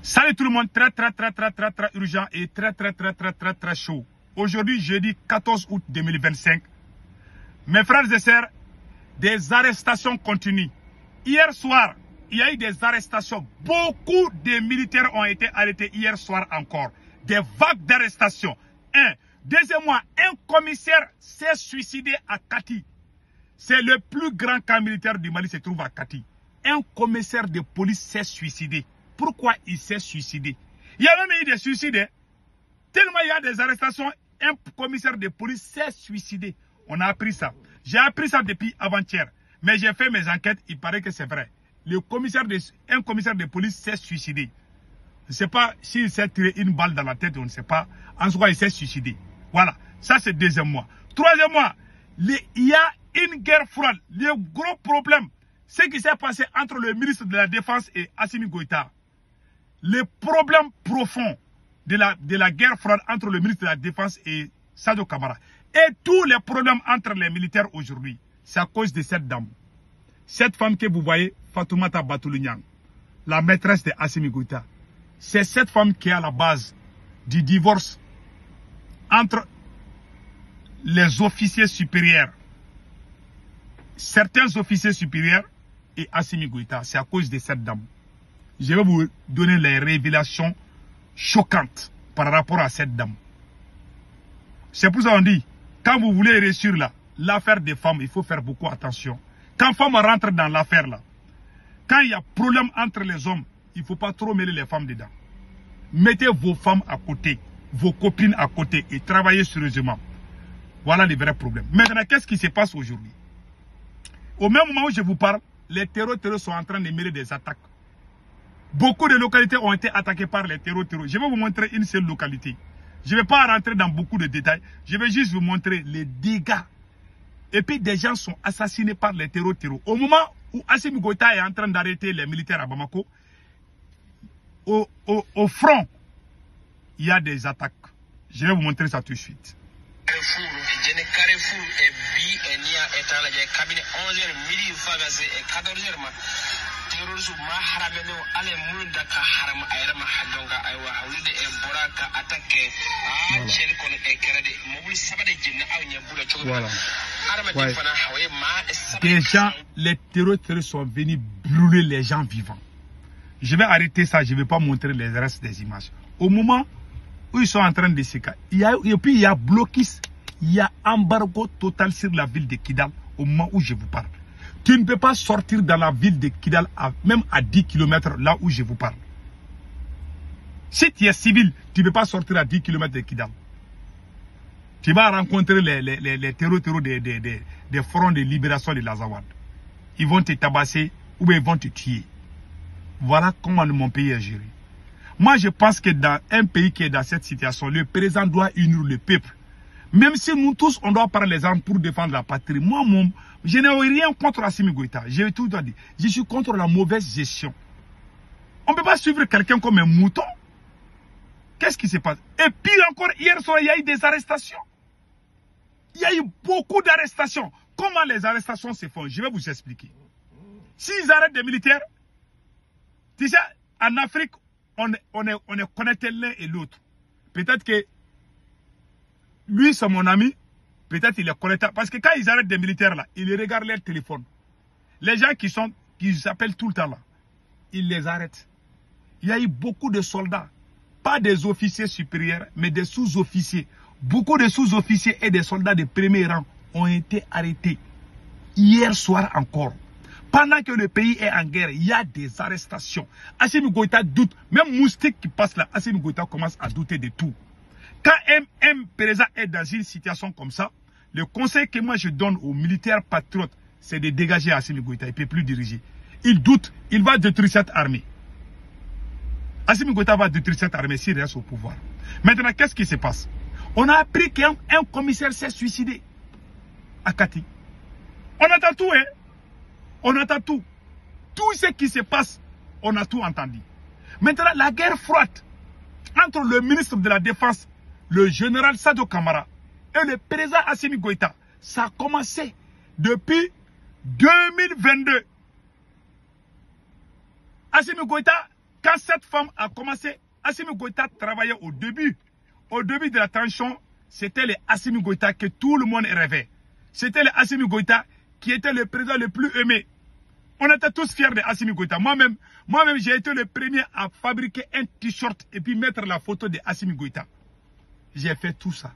Salut tout le monde, très urgent et très chaud. Aujourd'hui, jeudi 14 août 2025. Mes frères et sœurs, des arrestations continuent. Hier soir, il y a eu des arrestations. Beaucoup de militaires ont été arrêtés hier soir encore. Des vagues d'arrestations. Deuxièmement, un commissaire s'est suicidé à Kati. C'est le plus grand camp militaire du Mali se trouve à Kati. Un commissaire de police s'est suicidé. Pourquoi il s'est suicidé? Il y a même eu des suicides. Hein? Tellement il y a des arrestations, un commissaire de police s'est suicidé. On a appris ça. J'ai appris ça depuis avant-hier. Mais j'ai fait mes enquêtes, il paraît que c'est vrai. Un commissaire de police s'est suicidé. Je ne sais pas s'il s'est tiré une balle dans la tête, on ne sait pas. En tout cas, il s'est suicidé. Voilà, ça c'est deuxièmement. Troisièmement, il y a une guerre froide. Le gros problème, c'est ce qui s'est passé entre le ministre de la Défense et Assimi Goïta. Le problème profond de la guerre froide entre le ministre de la Défense et Sadio Kamara. Et tous les problèmes entre les militaires aujourd'hui, c'est à cause de cette dame. Cette femme que vous voyez, Fatoumata Batoulou-Niang, la maîtresse de Assimi Goïta. C'est cette femme qui est à la base du divorce entre les officiers supérieurs. Certains officiers supérieurs et Assimi Goïta. C'est à cause de cette dame. Je vais vous donner les révélations choquantes par rapport à cette dame. C'est pour ça qu'on dit, quand vous voulez réussir l'affaire des femmes, il faut faire beaucoup attention. Quand femme rentre dans l'affaire là, quand il y a problème entre les hommes, il ne faut pas trop mêler les femmes dedans. Mettez vos femmes à côté, vos copines à côté et travaillez sérieusement. Voilà les vrais problèmes. Maintenant, qu'est-ce qui se passe aujourd'hui? Au même moment où je vous parle, les terroristes sont en train de mêler des attaques. Beaucoup de localités ont été attaquées par les terroristes. Je vais vous montrer une seule localité. Je ne vais pas rentrer dans beaucoup de détails. Je vais juste vous montrer les dégâts. Et puis des gens sont assassinés par les terroristes. Au moment où Assimi Goïta est en train d'arrêter les militaires à Bamako, au front, il y a des attaques. Je vais vous montrer ça tout de suite. Voilà. Ouais. Déjà, les terroristes sont venus brûler les gens vivants. Je vais arrêter ça, je ne vais pas montrer les restes des images. Au moment où ils sont en train de se casser, et puis il y a blocus, il y a embargo total sur la ville de Kidal au moment où je vous parle. Tu ne peux pas sortir dans la ville de Kidal, même à 10 km là où je vous parle. Si tu es civil, tu ne peux pas sortir à 10 km de Kidal. Tu vas rencontrer les terroristes des fronts de libération de l'Azawad. Ils vont te tabasser ou bien ils vont te tuer. Voilà comment mon pays est géré. Moi, je pense que dans un pays qui est dans cette situation, le président doit unir le peuple. Même si nous tous, on doit prendre les armes pour défendre la patrie. Moi, je n'ai rien contre Assimi Goïta. J'ai tout dit. Je suis contre la mauvaise gestion. On ne peut pas suivre quelqu'un comme un mouton. Qu'est-ce qui se passe? Et pire encore, hier soir, il y a eu des arrestations. Il y a eu beaucoup d'arrestations. Comment les arrestations se font? Je vais vous expliquer. S'ils arrêtent des militaires, tu sais, en Afrique, on est connectés l'un et l'autre. Peut-être que lui, c'est mon ami. Peut-être qu'il est connecté. Parce que quand ils arrêtent des militaires là, ils regardent leur téléphone. Les gens qui s'appellent tout le temps là, ils les arrêtent. Il y a eu beaucoup de soldats. Pas des officiers supérieurs, mais des sous-officiers. Beaucoup de sous-officiers et des soldats de premier rang ont été arrêtés. Hier soir encore. Pendant que le pays est en guerre, il y a des arrestations. Assimi Goïta doute. Même Moustique qui passe là, Assimi Goïta commence à douter de tout. Quand un président est dans une situation comme ça, le conseil que moi je donne aux militaires patriotes, c'est de dégager Assimi Goïta. Il ne peut plus diriger. Il doute, il va détruire cette armée. Assimi Goïta va détruire cette armée s'il reste au pouvoir. Maintenant, qu'est-ce qui se passe? On a appris qu'un commissaire s'est suicidé à Kati. On attend tout, hein? On entend tout. Tout ce qui se passe, on a tout entendu. Maintenant, la guerre froide entre le ministre de la Défense, le général Sadio Kamara et le président Assimi Goïta, ça a commencé depuis 2022. Assimi Goïta Quand cette femme a commencé, Assimi Goïta travaillait au début. Au début de la transition, c'était les Assimi Goïta que tout le monde rêvait. C'était les Assimi Goïta qui était le président le plus aimé. On était tous fiers de Assimi Goïta. Moi-même, j'ai été le premier à fabriquer un t-shirt et puis mettre la photo de Assimi Goïta. J'ai fait tout ça.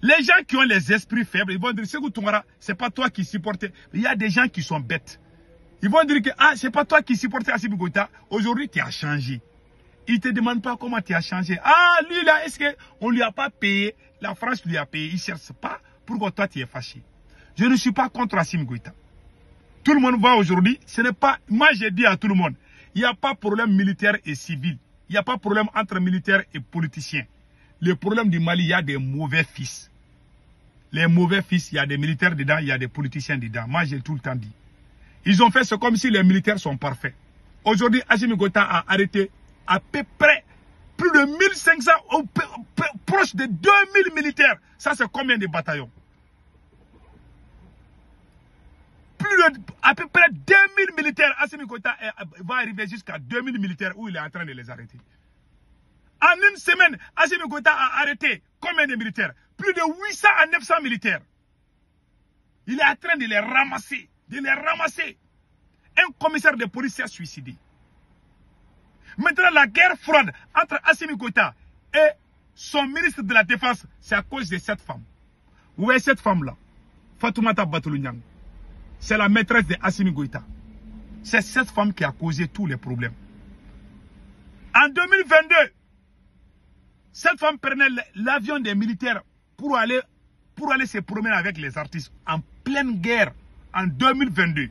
Les gens qui ont les esprits faibles, ils vont dire, Sékou Tounkara, c'est pas toi qui supportais. Il y a des gens qui sont bêtes. Ils vont dire que, ah, c'est pas toi qui supportais Assimi Goïta. Aujourd'hui, tu as changé. Ils ne te demandent pas comment tu as changé. Ah, lui là, est-ce qu'on ne lui a pas payé? La France lui a payé. Il ne cherche pas. Pourquoi toi tu es fâché? Je ne suis pas contre Assimi Goïta. Tout le monde voit aujourd'hui, ce n'est pas... Moi, j'ai dit à tout le monde, il n'y a pas de problème militaire et civil. Il n'y a pas de problème entre militaires et politiciens. Le problème du Mali, il y a des mauvais fils. Les mauvais fils, il y a des militaires dedans, il y a des politiciens dedans. Moi, j'ai tout le temps dit. Ils ont fait ce comme si les militaires sont parfaits. Aujourd'hui, Assimi Goïta a arrêté à peu près plus de 1500, proche de 2000 militaires. Ça, c'est combien de bataillons? À peu près 2000 militaires. Assimi Goïta va arriver jusqu'à 2000 militaires où il est en train de les arrêter. En une semaine, Assimi Goïta a arrêté combien de militaires? Plus de 800 à 900 militaires. Il est en train de les ramasser. De les ramasser. Un commissaire de police s'est suicidé. Maintenant, la guerre froide entre Assimi Goïta et son ministre de la Défense, c'est à cause de cette femme. Où est cette femme-là? Fatoumata Batoulou-Niang. C'est la maîtresse de Assimi Goïta. C'est cette femme qui a causé tous les problèmes. En 2022, cette femme prenait l'avion des militaires pour aller se promener avec les artistes en pleine guerre en 2022.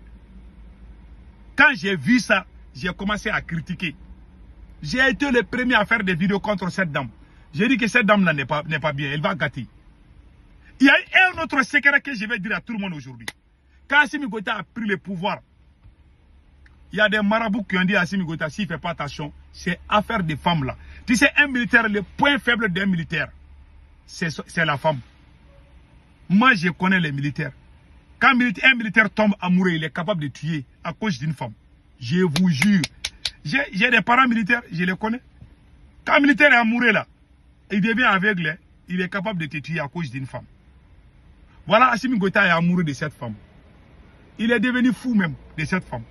Quand j'ai vu ça, j'ai commencé à critiquer. J'ai été le premier à faire des vidéos contre cette dame. J'ai dit que cette dame-là n'est pas bien, elle va gâter. Il y a un autre secret que je vais dire à tout le monde aujourd'hui. Quand Assimi Goïta a pris le pouvoir, il y a des marabouts qui ont dit à Assimi Goïta, s'il ne fait pas attention, c'est affaire des femmes là. Tu sais, un militaire, le point faible d'un militaire, c'est la femme. Moi, je connais les militaires. Quand un militaire tombe amoureux, il est capable de tuer à cause d'une femme. Je vous jure. J'ai des parents militaires, je les connais. Quand un militaire est amoureux là, il devient aveugle, il est capable de te tuer à cause d'une femme. Voilà, Assimi Goïta est amoureux de cette femme. Il est devenu fou même de cette femme.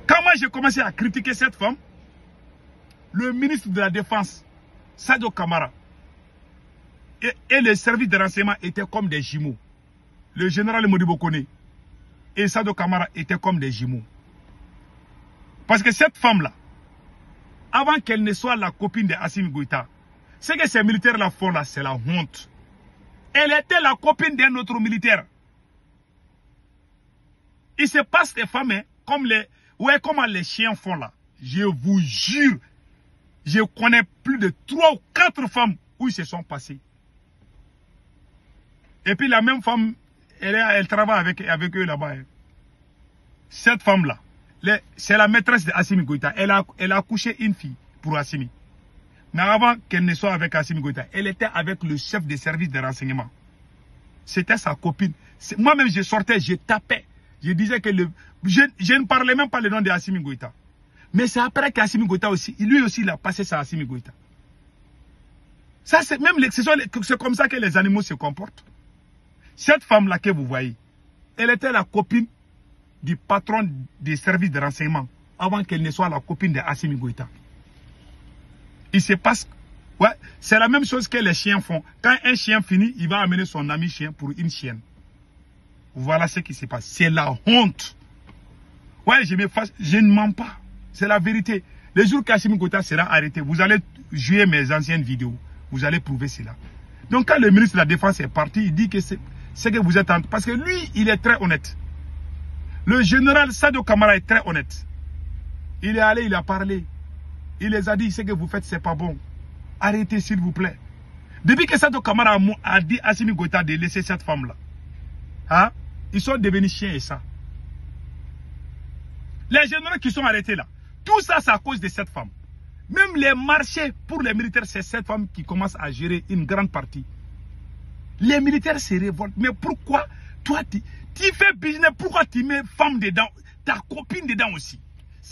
Quand moi j'ai commencé à critiquer cette femme, le ministre de la Défense, Sadio Kamara, et les services de renseignement étaient comme des jumeaux. Le général Modibo Kone et Sadio Kamara étaient comme des jumeaux. Parce que cette femme-là, avant qu'elle ne soit la copine de Assimi Goïta, ce que ces militaires-là font là, c'est la honte. Elle était la copine d'un autre militaire. Il se passe des femmes, hein, comment les chiens font là. Je vous jure, je connais plus de 3 ou 4 femmes où ils se sont passés. Et puis la même femme, elle travaille avec eux là-bas. Hein. Cette femme-là, c'est la maîtresse de Assimi Goïta. Elle a accouché une fille pour Assimi. Mais avant qu'elle ne soit avec Assimi Goïta, elle était avec le chef des services de renseignement. C'était sa copine. Moi-même, je sortais, je tapais. Je disais que je ne parlais même pas le nom de Assimi Goïta. Mais c'est après qu'Assimi Goïta aussi, lui aussi, il a passé ça à Assimi Goïta. Ça, c'est comme ça que les animaux se comportent. Cette femme-là que vous voyez, elle était la copine du patron des services de renseignement avant qu'elle ne soit la copine de Assimi Goïta. Il se passe... Ouais, c'est la même chose que les chiens font. Quand un chien finit, il va amener son ami chien pour une chienne. Voilà ce qui se passe. C'est la honte. Ouais, je ne mens pas. C'est la vérité. Le jour qu'Assimi Goïta sera arrêté, vous allez jouer mes anciennes vidéos. Vous allez prouver cela. Donc quand le ministre de la Défense est parti, il dit que c'est que vous êtes en... Parce que lui, il est très honnête. Le général Sadio Kamara est très honnête. Il est allé, il a parlé. Il les a dit, ce que vous faites, c'est pas bon. Arrêtez, s'il vous plaît. Depuis que Sadio Kamara a dit à Assimi Goïta de laisser cette femme-là, hein, ils sont devenus chiens et ça. Les généraux qui sont arrêtés là, tout ça, c'est à cause de cette femme. Même les marchés pour les militaires, c'est cette femme qui commence à gérer une grande partie. Les militaires se révoltent. Mais pourquoi toi, tu fais business, pourquoi tu mets femme dedans, ta copine dedans aussi?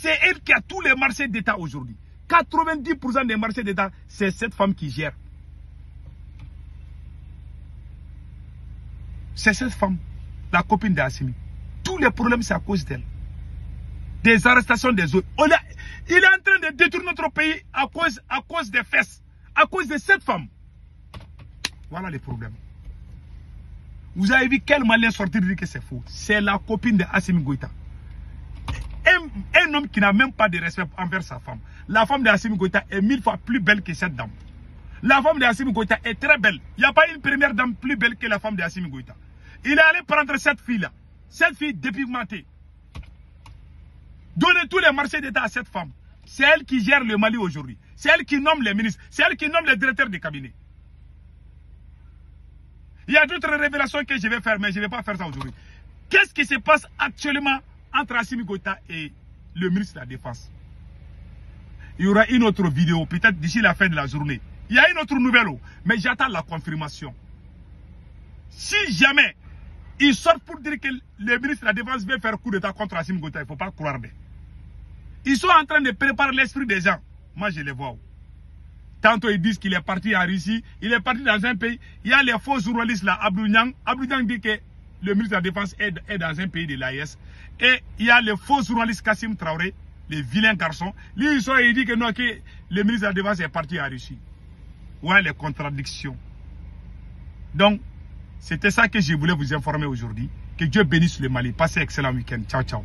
C'est elle qui a tous les marchés d'État aujourd'hui. 90% des marchés d'État, c'est cette femme qui gère. C'est cette femme, la copine d'Assimi. Tous les problèmes, c'est à cause d'elle. Des arrestations des autres. Il est en train de détruire notre pays à cause des fesses. À cause de cette femme. Voilà les problèmes. Vous avez vu quel malin sortir dire que c'est faux. C'est la copine d'Assimi Goïta. Un homme qui n'a même pas de respect envers sa femme. La femme d'Assimi Goïta est 1000 fois plus belle que cette dame. La femme d'Assimi Goïta est très belle. Il n'y a pas une première dame plus belle que la femme d'Assimi Goïta. Il est allé prendre cette fille-là. Cette fille dépigmentée. Donner tous les marchés d'État à cette femme. C'est elle qui gère le Mali aujourd'hui. C'est elle qui nomme les ministres. C'est elle qui nomme les directeurs des cabinets. Il y a d'autres révélations que je vais faire, mais je ne vais pas faire ça aujourd'hui. Qu'est-ce qui se passe actuellement entre Assimi Goïta et le ministre de la Défense? Il y aura une autre vidéo, peut-être d'ici la fin de la journée. Il y a une autre nouvelle, mais j'attends la confirmation. Si jamais ils sortent pour dire que le ministre de la Défense veut faire coup d'État contre Assimi Goïta, il ne faut pas croire. Ils sont en train de préparer l'esprit des gens. Moi, je les vois. Tantôt, ils disent qu'il est parti en Russie, il est parti dans un pays. Il y a les faux journalistes là, Abdou Niang. Abdou Niang dit que le ministre de la Défense est dans un pays de l'AES. Et il y a les faux journalistes Kassim Traoré, les vilains garçons. Lui, il dit que non, que le ministre de la Défense est parti en Russie. Ouais, les contradictions. Donc, c'était ça que je voulais vous informer aujourd'hui. Que Dieu bénisse le Mali. Passez un excellent week-end. Ciao, ciao.